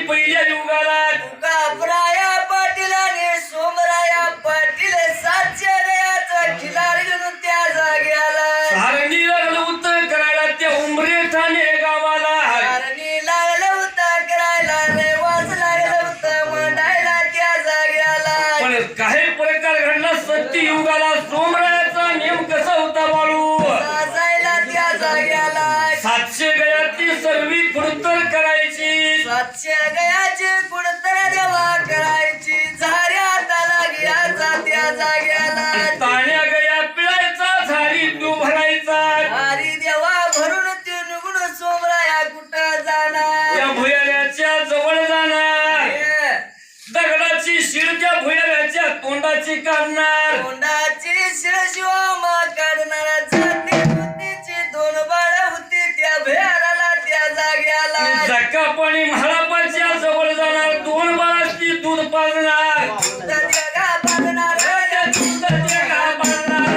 पहिल्या युगाला तुकाबराया पाटील आणि सोमराया पाटील सातशे गयाचा खिलार घेऊन त्या जाग्याला सारणी लागलं उत्तर करायला त्या उमरे ठाणे गावाला सारणी लागलं होतं करायला रेवाज लागलं होतं मंडायला त्या जाग्याला पण काही प्रकार घडला सत्य युगाला सोमरायाचा नियम कसा होता बाळू जायला त्या जाग्याला 700 गयातली सर्वी खुडतर करायची 700 गयाची कुडतर देवा करायची झाऱ्या हाताला घ्यायचा त्या जाग्याला ताण्या गया पिळायचा झारी तू भरायचा हरी देवा भरून ते निघून सोमराया कुठं जाणार त्या भुयाऱ्याच्या जवळ जाणार हे, दगडाची शिड त्या भुयाऱ्याच्या तोंडाची काढणार तोंडाची शिरशिवा काढणारा जाती बुद्धीची 2 बाळ होती त्या भयाला त्या जाग्याला जक्का पाणी महारापाच्या जवळ जाणार 2 बाळाची दूध पाजणार दूध जगा बांधणार दूध जगा पाजणार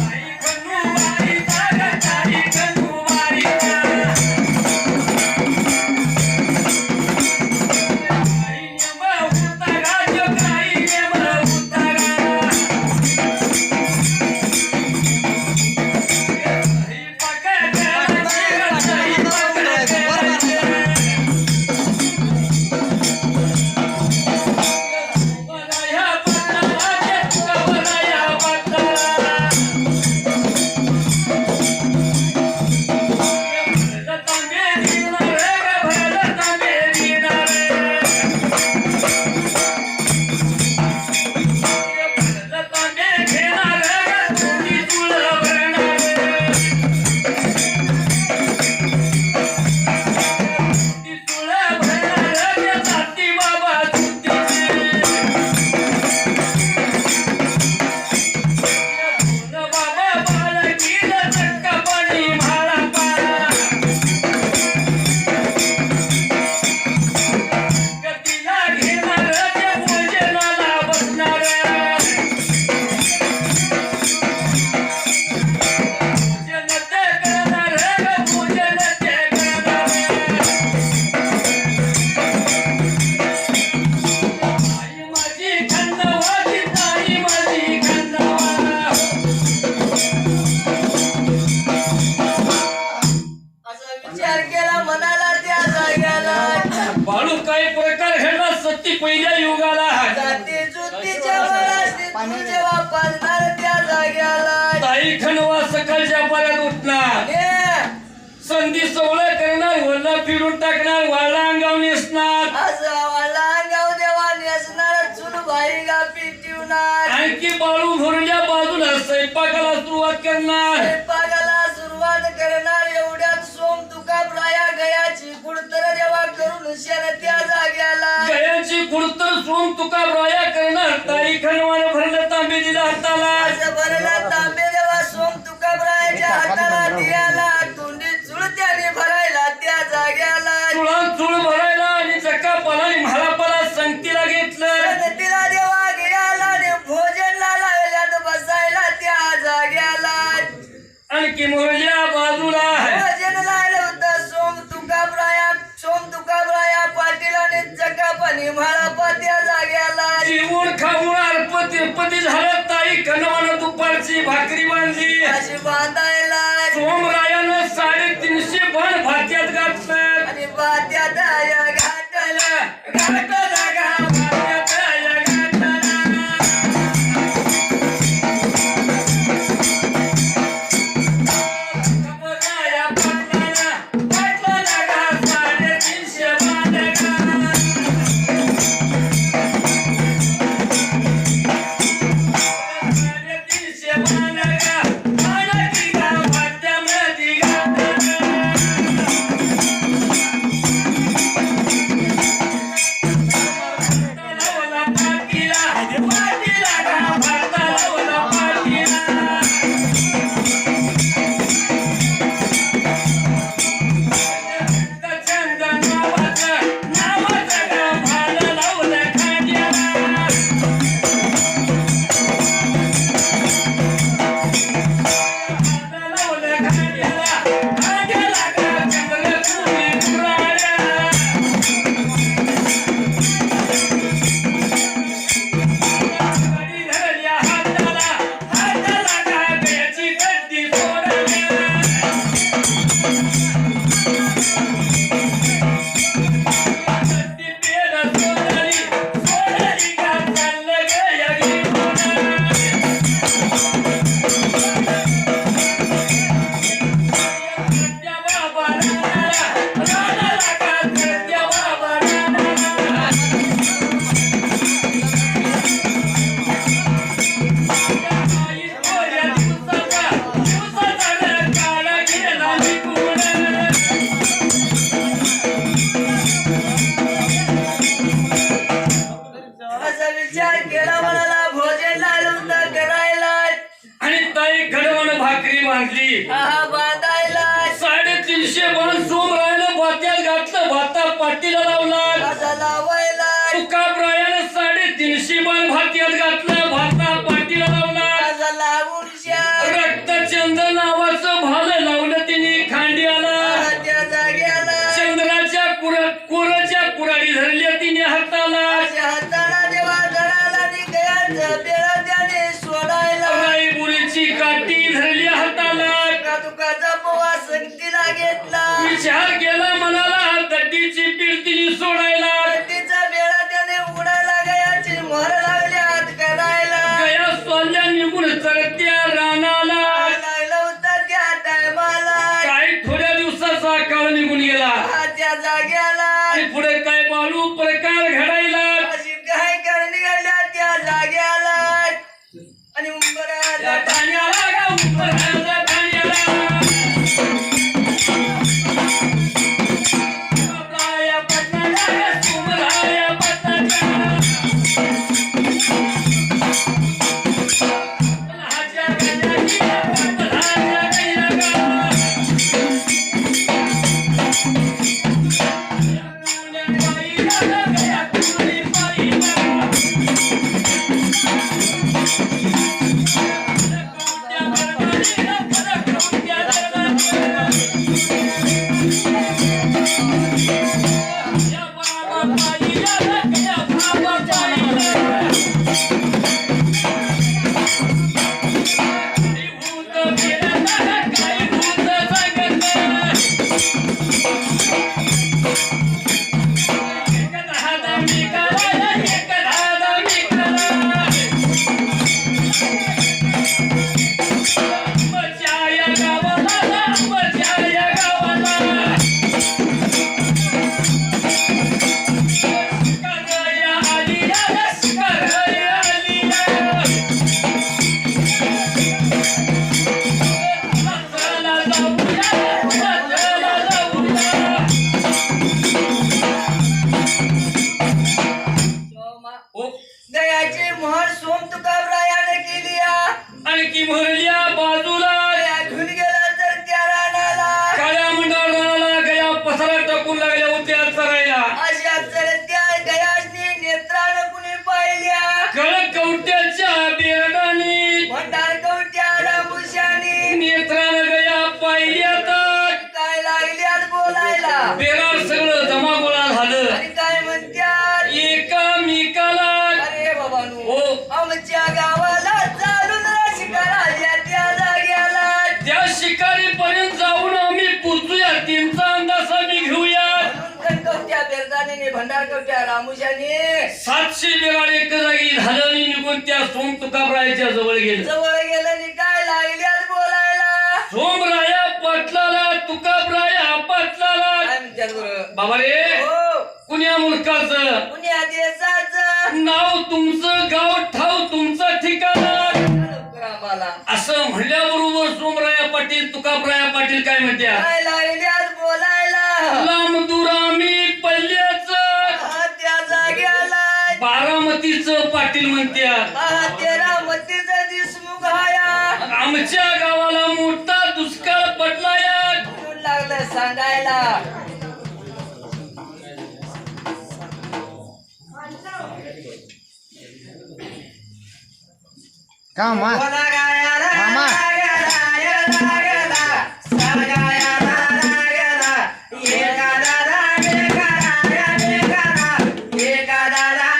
आई गणूबाई जागा, आई गणूबाई आई नेमा उतारा, जगाई नेमा उतारा आई पकड, आई पकड बनाया बदला, बनाया बदला लता मेरी नारे लता मेरी नारे लता मेरी नारे तुझी तुळ भरणारे ती तुळ भरणारे जाती बाबा तुझी बाबा बाळगीला चक्का पाणी म्हाळा गतीला घेणार ते भोजनाला बसणार भोजन ते करणार भोजन ते करणार आई माझी खंडवाची ताई माझी खंडवा असा विचार केला मनाला त्या जाग्याला बाळू काय प्रकार घडला सत्ती पहिल्या युगाला जाती जुतीच्या वळाशी तू जेव्हा पाजणार त्या जाग्याला ताई खंडवा सकाळच्या पाऱ्यात उठणार हे, संधी सवळ करणार वरला फिरून टाकणार वाळला अंगावर नेसणार असं वाला गाव देवा नेसणार चूल बाई गापी ठेवणार आणखी बाळू भरूच्या बाजूला स्वयंपाकाला सुरुवात करणार स्वयंपाकाला सुरुवात करणार एवढ्यात सोम तुकाबराया गयाची कुडतर देवा करून शेण त्या जाग्याला गयाची खुडतर सोम तुका ब्राया करणार ताई खंडवानं भरलं तांबे दिला हाताला असं भरला तांबे देवा सोम तुकाबरायाच्या हाताला दियाला तोंडी चूळ त्याने भरायला त्या जाग्याला चुळान चुळ भरायला आणि जक्का पाला म्हाळापाला संगतीला घेतलं तिला देवा गिळाला आणि भोजनला लागल्यात बसायला त्या जाग्याला आणखी मोरल्या बाजूला भोजन लागलं होतं सोम तुकाबराया पाटील आणि जगापानी म्हाळापा त्या जाग्याला जेवण खाऊन अर्प तिरपती झालं ताई खंडवानं दुपारची भाकरी बांधली अशी बांधायला सोमरायानं 350 पण भात्यात घातलं आणि बात्यात या घाटला घातलं गा भात्यात या घातलं खबराया पाटलाला घातलं गा 350 बांधगा 350 बांधगा बांधायची हा बांधायला 350 बाण सोमरायानं भात्यात घातलं भाता पाटीला लावला माझा लावायला तुकाबरायानं 350 बाण भात्यात घातलं भाता पाटीला लावला माझा लावून शाल रक्तचंद नावाचं भालं लावलं तिने खांड्याला त्या जाग्याला चंद्राच्या कोराच्या कुराडी धरल्या तिने हाताला माझ्या हाताला देवा धराला निघायचं बेळा त्याने सोडायला राईबुरीची काठी धरली हाताला तुकाचा पोवा संगतीला घेतला विचार केला मनाला दड्डीची पीड तिने सोडायला तिचा बेळा त्याने उडायला गयाची मोहर लागली हात करायला गया सोल्या निघून चढत्या रानाला लागला होता त्या टायमाला काही थोड्या दिवसाचा काळ निघून गेला त्या जाग्याला आणि पुढे काय बालू प्रकार घडायला अशी काय करणी घडल्या त्या जाग्याला आणि उंबराला ठाण्याला गा उंबराला ठाण्याला आपल्या पटनाला सुमराया पटनाला हाच्या गण्याची पटनाच्या गण्याला गयाची मोहर सोम तुकाबरायाने केली आणखी भरल्या बाजूला घेऊन गेला तर त्या रानाला काळ्या मंडळाला गया पसारा टाकून लागल्या होत्या चरायला अशा चढत्या गयाची नेत्रानं कुणी पाहिल्या कळक कवट्याच्या बेरडाने भंडार कवट्या रामुशानी नेत्रानं गया पाहिल्या तर काय लागल्यात बोलायला बेराड सगळं जमागोळा झालं आणि काय म्हणत्यात एकामेकाला अरे बाबांनो हो आमच्या गावाला चालून शिकायला त्या जाग्याला त्या शिकारी पर्यंत जाऊन आम्ही पोचूया त्यांचा अंदाज आम्ही घेऊया म्हणून कवट्या बेरदानीने भंडार कवट्या रामुशानी 700 बेराड एक जागी झालं आणि निघून त्या सोम तुकाबरायाच्या जवळ गेलं जवळ गेलं आणि काय लागल्यात बोलायला सोमराया पाटलाला तुकाबराया पाटलाला काय म्हणतात बरं बाबा रे हो कुण्या मुलकाचं पुण्या देशाचं नाव तुमचं गाव ठाव तुमचं ठिकाण लवकर आम्हाला असं म्हणल्याबरोबर सोमराया पाटील तुकाबराया पाटील काय म्हणत्या काय लागल्यात बोलायला लांब दूर आम्ही पल्ल्याच त्या जाग्याला बारामतीचं पाटील म्हणत्या तेरा मतीचा देशमुख हाया आमच्या गावाला मोठा दुष्काळ पडला या म्हणून लागलं सांगायला का मा बोला गायाला मामा. गायाला गायाला सांगायला गायाला एका दादा एका दादा एका दादा एका दादा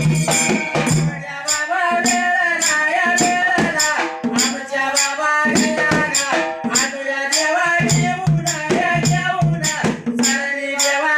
आमच्या बाबा वेळा, आमच्या बाबा गेला गा.